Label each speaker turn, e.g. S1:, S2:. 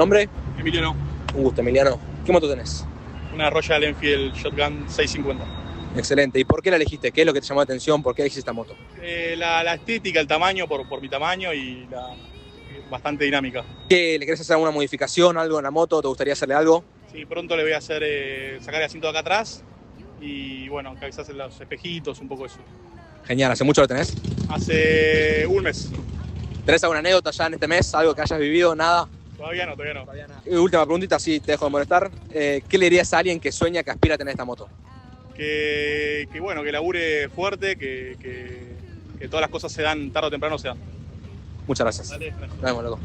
S1: ¿Nombre?
S2: Emiliano,
S1: Un gusto, Emiliano. ¿Qué moto tenés?
S2: una Royal Enfield Shotgun 650.
S1: Excelente. ¿Y por qué la elegiste? ¿Qué es lo que te llamó la atención? ¿Por qué elegiste esta moto?
S2: La estética, el tamaño por mi tamaño y bastante dinámica.
S1: ¿Qué, le querés hacer alguna modificación, algo en la moto? ¿Te gustaría hacerle algo?
S2: Sí, pronto le voy a hacer sacar el asiento de acá atrás y bueno, quizás los espejitos, un poco eso.
S1: Genial. ¿Hace mucho lo tenés?
S2: Hace un mes.
S1: ¿Tenés alguna anécdota ya en este mes? ¿Algo que hayas vivido? ¿Nada?
S2: Todavía no.
S1: Y última preguntita, sí, te dejo de molestar. ¿Qué le dirías a alguien que sueña, que aspira a tener esta moto?
S2: Que bueno, que labure fuerte, que todas las cosas se dan, tarde o temprano se dan.
S1: Muchas gracias.
S2: Dale, gracias.
S1: Nos vemos, loco.